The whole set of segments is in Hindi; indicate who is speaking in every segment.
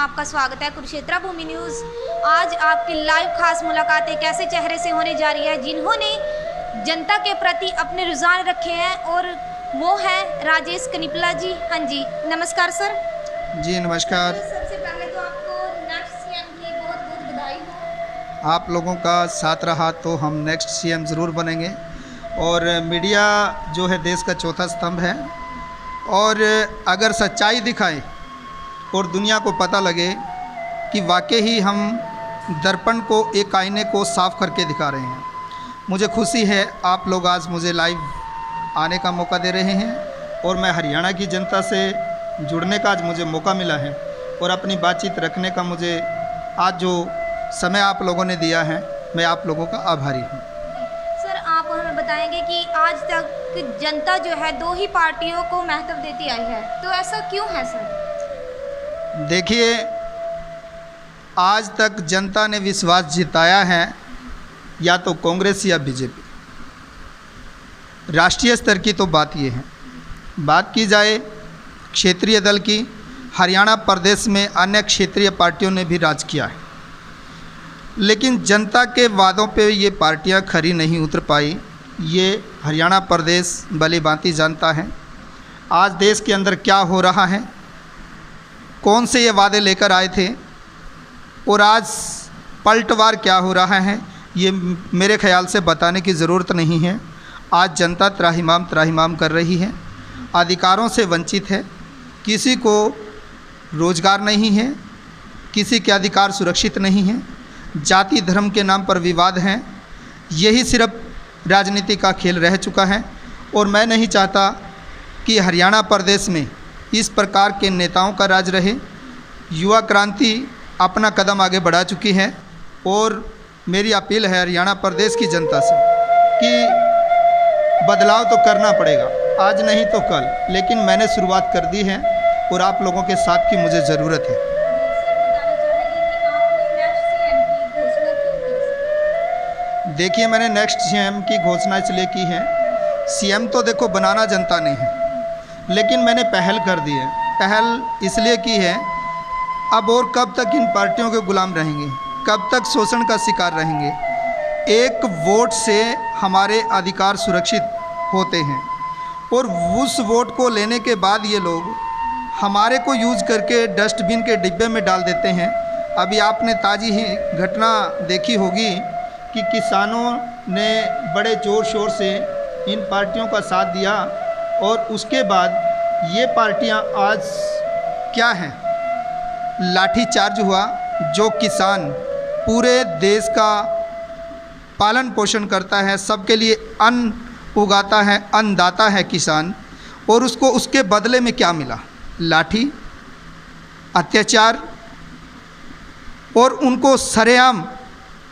Speaker 1: आपका स्वागत है कुरुक्षेत्र भूमि न्यूज़। आज आपकी लाइव खास मुलाकात एक ऐसे चेहरे से होने जा रही है जिन्होंने जनता के प्रति अपने रुझान रखे हैं और वो है राजेश कनिपला जी। हाँ जी, नमस्कार सर।
Speaker 2: जी नमस्कार।
Speaker 1: सबसे पहले तो आपको नेक्स्ट सीएम की बहुत बहुत बधाई हो।
Speaker 2: आप लोगों का साथ रहा तो हम नेक्स्ट सीएम ज़रूर बनेंगे। और मीडिया जो है देश का चौथा स्तंभ है, और अगर सच्चाई दिखाए और दुनिया को पता लगे कि वाकई ही हम दर्पण को, एक आईने को साफ करके दिखा रहे हैं। मुझे खुशी है आप लोग आज मुझे लाइव आने का मौका दे रहे हैं, और मैं हरियाणा की जनता से जुड़ने का आज मुझे मौका मिला है, और अपनी बातचीत रखने का मुझे आज जो समय आप लोगों ने दिया है, मैं आप लोगों का आभारी हूँ।
Speaker 1: सर, आप हमें बताएंगे कि आज तक जनता जो है दो ही पार्टियों को महत्व देती आई है, तो ऐसा क्यों है सर?
Speaker 2: देखिए, आज तक जनता ने विश्वास जिताया है या तो कांग्रेस या बीजेपी। राष्ट्रीय स्तर की तो बात ये है। बात की जाए क्षेत्रीय दल की, हरियाणा प्रदेश में अन्य क्षेत्रीय पार्टियों ने भी राज किया है, लेकिन जनता के वादों पे ये पार्टियां खरी नहीं उतर पाई। ये हरियाणा प्रदेश भली भांति जानता है आज देश के अंदर क्या हो रहा है, कौन से ये वादे लेकर आए थे और आज पलटवार क्या हो रहा है। ये मेरे ख्याल से बताने की ज़रूरत नहीं है। आज जनता त्राहिमाम कर रही है, अधिकारों से वंचित है, किसी को रोज़गार नहीं है, किसी के अधिकार सुरक्षित नहीं है, जाति धर्म के नाम पर विवाद हैं। यही सिर्फ राजनीति का खेल रह चुका है, और मैं नहीं चाहता कि हरियाणा प्रदेश में इस प्रकार के नेताओं का राज रहे। युवा क्रांति अपना कदम आगे बढ़ा चुकी है, और मेरी अपील है हरियाणा प्रदेश की जनता से कि बदलाव तो करना पड़ेगा, आज नहीं तो कल, लेकिन मैंने शुरुआत कर दी है और आप लोगों के साथ की मुझे ज़रूरत है। देखिए, मैंने नेक्स्ट सीएम की घोषणा इसलिए की है, सीएम तो देखो बनाना जनता ने है, लेकिन मैंने पहल कर दी है। पहल इसलिए की है, अब और कब तक इन पार्टियों के गुलाम रहेंगे, कब तक शोषण का शिकार रहेंगे। एक वोट से हमारे अधिकार सुरक्षित होते हैं, और उस वोट को लेने के बाद ये लोग हमारे को यूज़ करके डस्टबिन के डिब्बे में डाल देते हैं। अभी आपने ताज़ी ही घटना देखी होगी कि किसानों ने बड़े ज़ोर शोर से इन पार्टियों का साथ दिया, और उसके बाद ये पार्टियां आज क्या हैं, लाठीचार्ज हुआ। जो किसान पूरे देश का पालन पोषण करता है, सबके लिए अन्न उगाता है, अन्नदाता है किसान, और उसको उसके बदले में क्या मिला? लाठी, अत्याचार, और उनको सरेआम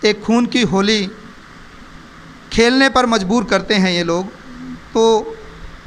Speaker 2: एक खून की होली खेलने पर मजबूर करते हैं ये लोग। तो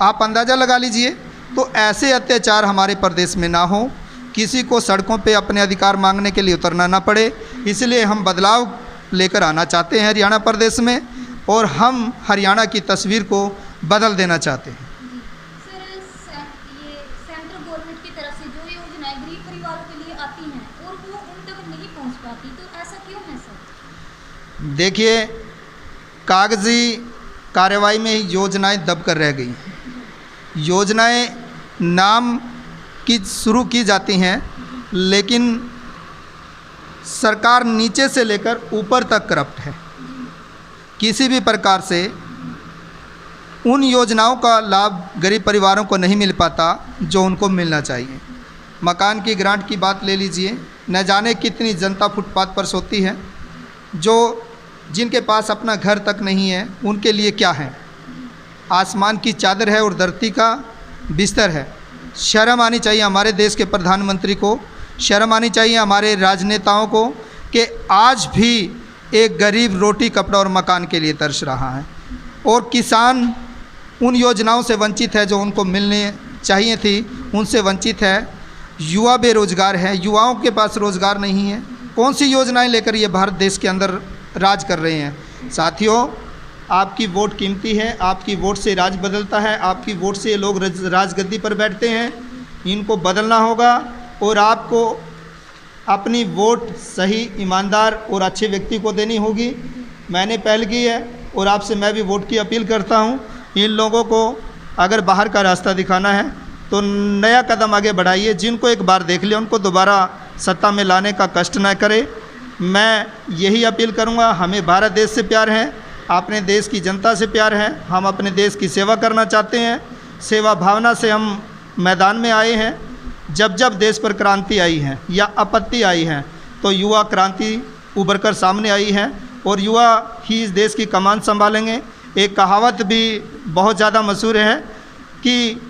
Speaker 2: आप अंदाज़ा लगा लीजिए। तो ऐसे अत्याचार हमारे प्रदेश में ना हो, किसी को सड़कों पे अपने अधिकार मांगने के लिए उतरना ना पड़े, इसलिए हम बदलाव लेकर आना चाहते हैं हरियाणा प्रदेश में, और हम हरियाणा की तस्वीर को बदल देना चाहते हैं।
Speaker 1: सर, ये सेंट्रल गवर्नमेंट की तरफ से जो योजनाएं गरीब परिवारों के लिए आती हैं और वो उन तक नहीं पहुंच पाती, तो ऐसा क्यों है सर?
Speaker 2: देखिए, कागजी कार्रवाई में योजनाएं दब कर रह गई। योजनाएं नाम की शुरू की जाती हैं, लेकिन सरकार नीचे से लेकर ऊपर तक करप्ट है। किसी भी प्रकार से उन योजनाओं का लाभ गरीब परिवारों को नहीं मिल पाता जो उनको मिलना चाहिए। मकान की ग्रांट की बात ले लीजिए, न जाने कितनी जनता फुटपाथ पर सोती है। जो जिनके पास अपना घर तक नहीं है, उनके लिए क्या है? आसमान की चादर है और धरती का बिस्तर है। शर्म आनी चाहिए हमारे देश के प्रधानमंत्री को, शर्म आनी चाहिए हमारे राजनेताओं को कि आज भी एक गरीब रोटी, कपड़ा और मकान के लिए तरस रहा है, और किसान उन योजनाओं से वंचित है जो उनको मिलने चाहिए थी, उनसे वंचित है। युवा बेरोजगार है, युवाओं के पास रोज़गार नहीं है। कौन सी योजनाएं लेकर ये भारत देश के अंदर राज कर रहे हैं? साथियों, आपकी वोट कीमती है, आपकी वोट से राज बदलता है, आपकी वोट से लोग राजगद्दी पर बैठते हैं। इनको बदलना होगा, और आपको अपनी वोट सही, ईमानदार और अच्छे व्यक्ति को देनी होगी। मैंने पहल की है और आपसे मैं भी वोट की अपील करता हूँ। इन लोगों को अगर बाहर का रास्ता दिखाना है तो नया कदम आगे बढ़ाइए। जिनको एक बार देख लिया उनको दोबारा सत्ता में लाने का कष्ट न करे। मैं यही अपील करूँगा। हमें भारत देश से प्यार है, अपने देश की जनता से प्यार है। हम अपने देश की सेवा करना चाहते हैं। सेवा भावना से हम मैदान में आए हैं। जब जब देश पर क्रांति आई है या आपत्ति आई है तो युवा क्रांति उभर कर सामने आई है और युवा ही इस देश की कमान संभालेंगे। एक कहावत भी बहुत ज़्यादा मशहूर है कि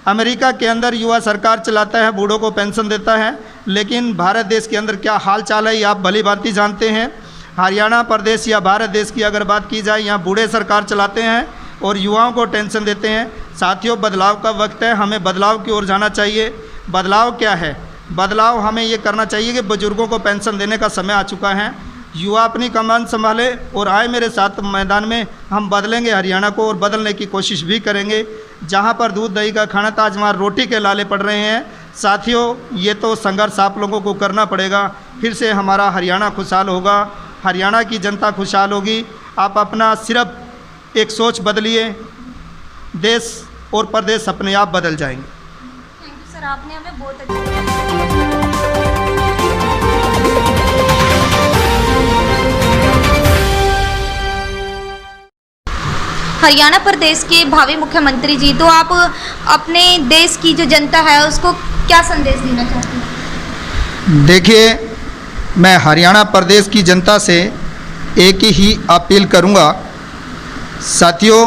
Speaker 2: अमेरिका के अंदर युवा सरकार चलाता है, बूढ़ों को पेंशन देता है, लेकिन भारत देश के अंदर क्या हाल चाल है ये आप भली भांति जानते हैं। हरियाणा प्रदेश या भारत देश की अगर बात की जाए, यहाँ बूढ़े सरकार चलाते हैं और युवाओं को टेंशन देते हैं। साथियों, बदलाव का वक्त है, हमें बदलाव की ओर जाना चाहिए। बदलाव क्या है? बदलाव हमें ये करना चाहिए कि बुजुर्गों को पेंशन देने का समय आ चुका है। युवा अपनी कमान संभाले और आए मेरे साथ मैदान में। हम बदलेंगे हरियाणा को और बदलने की कोशिश भी करेंगे। जहाँ पर दूध दही का खाना था, आज वहाँ रोटी के लाले पड़ रहे हैं। साथियों, ये तो संघर्ष आप लोगों को करना पड़ेगा। फिर से हमारा हरियाणा खुशहाल होगा, हरियाणा की जनता खुशहाल होगी। आप अपना सिर्फ एक सोच बदलिए, देश और प्रदेश अपने आप बदल जाएंगे।
Speaker 1: थैंक यू सर, आपने हमें बहुत अच्छा हरियाणा प्रदेश के भावी मुख्यमंत्री जी, तो आप अपने देश की जो जनता है उसको क्या संदेश देना चाहते हैं?
Speaker 2: देखिए, मैं हरियाणा प्रदेश की जनता से एक ही अपील करूंगा। साथियों,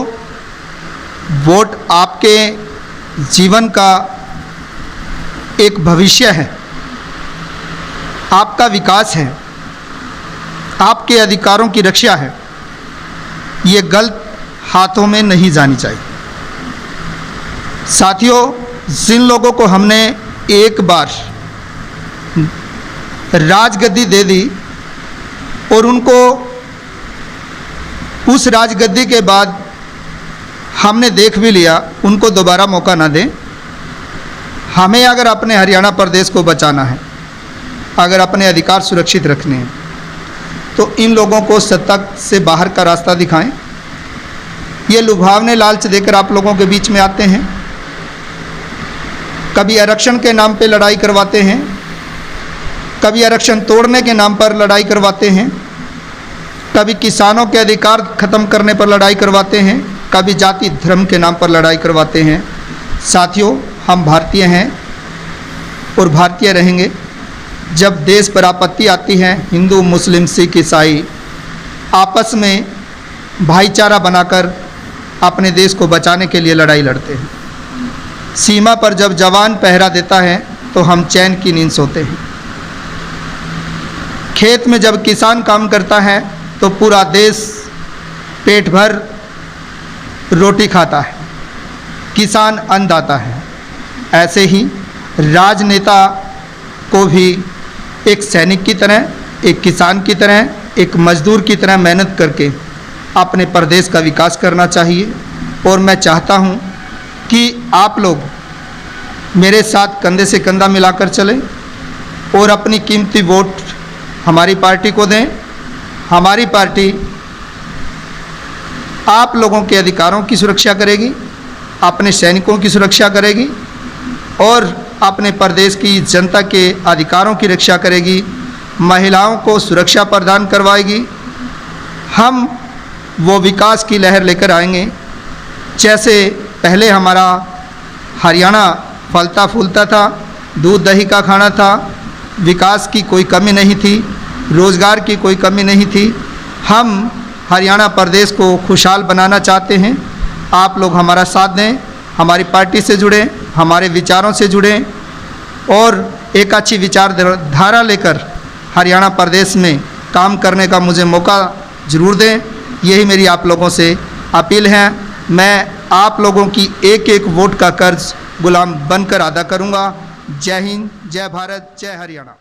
Speaker 2: वोट आपके जीवन का एक भविष्य है, आपका विकास है, आपके अधिकारों की रक्षा है। ये गलत हाथों में नहीं जानी चाहिए। साथियों, जिन लोगों को हमने एक बार राजगद्दी दे दी और उनको उस राजगद्दी के बाद हमने देख भी लिया, उनको दोबारा मौका ना दें। हमें अगर अपने हरियाणा प्रदेश को बचाना है, अगर अपने अधिकार सुरक्षित रखने हैं, तो इन लोगों को सत्ता से बाहर का रास्ता दिखाएं। ये लुभावने लालच देकर आप लोगों के बीच में आते हैं। कभी आरक्षण के नाम पे लड़ाई करवाते हैं, कभी आरक्षण तोड़ने के नाम पर लड़ाई करवाते हैं, कभी किसानों के अधिकार खत्म करने पर लड़ाई करवाते हैं, कभी जाति धर्म के नाम पर लड़ाई करवाते हैं। साथियों, हम भारतीय हैं और भारतीय रहेंगे। जब देश पर आपत्ति आती है, हिंदू, मुस्लिम, सिख, ईसाई आपस में भाईचारा बनाकर अपने देश को बचाने के लिए लड़ाई लड़ते हैं। सीमा पर जब जवान पहरा देता है तो हम चैन की नींद सोते हैं। खेत में जब किसान काम करता है तो पूरा देश पेट भर रोटी खाता है, किसान अन्नदाता है। ऐसे ही राजनेता को भी एक सैनिक की तरह, एक किसान की तरह, एक मजदूर की तरह मेहनत करके अपने प्रदेश का विकास करना चाहिए। और मैं चाहता हूं कि आप लोग मेरे साथ कंधे से कंधा मिलाकर चलें और अपनी कीमती वोट हमारी पार्टी को दें। हमारी पार्टी आप लोगों के अधिकारों की सुरक्षा करेगी, अपने सैनिकों की सुरक्षा करेगी और अपने प्रदेश की जनता के अधिकारों की रक्षा करेगी, महिलाओं को सुरक्षा प्रदान करवाएगी। हम वो विकास की लहर लेकर आएंगे। जैसे पहले हमारा हरियाणा फलता फूलता था, दूध दही का खाना था, विकास की कोई कमी नहीं थी, रोज़गार की कोई कमी नहीं थी। हम हरियाणा प्रदेश को खुशहाल बनाना चाहते हैं। आप लोग हमारा साथ दें, हमारी पार्टी से जुड़ें, हमारे विचारों से जुड़ें और एक अच्छी विचारधारा लेकर हरियाणा प्रदेश में काम करने का मुझे मौका ज़रूर दें। यही मेरी आप लोगों से अपील है। मैं आप लोगों की एक एक वोट का कर्ज गुलाम बनकर अदा करूंगा। जय हिंद, जय भारत, जय हरियाणा।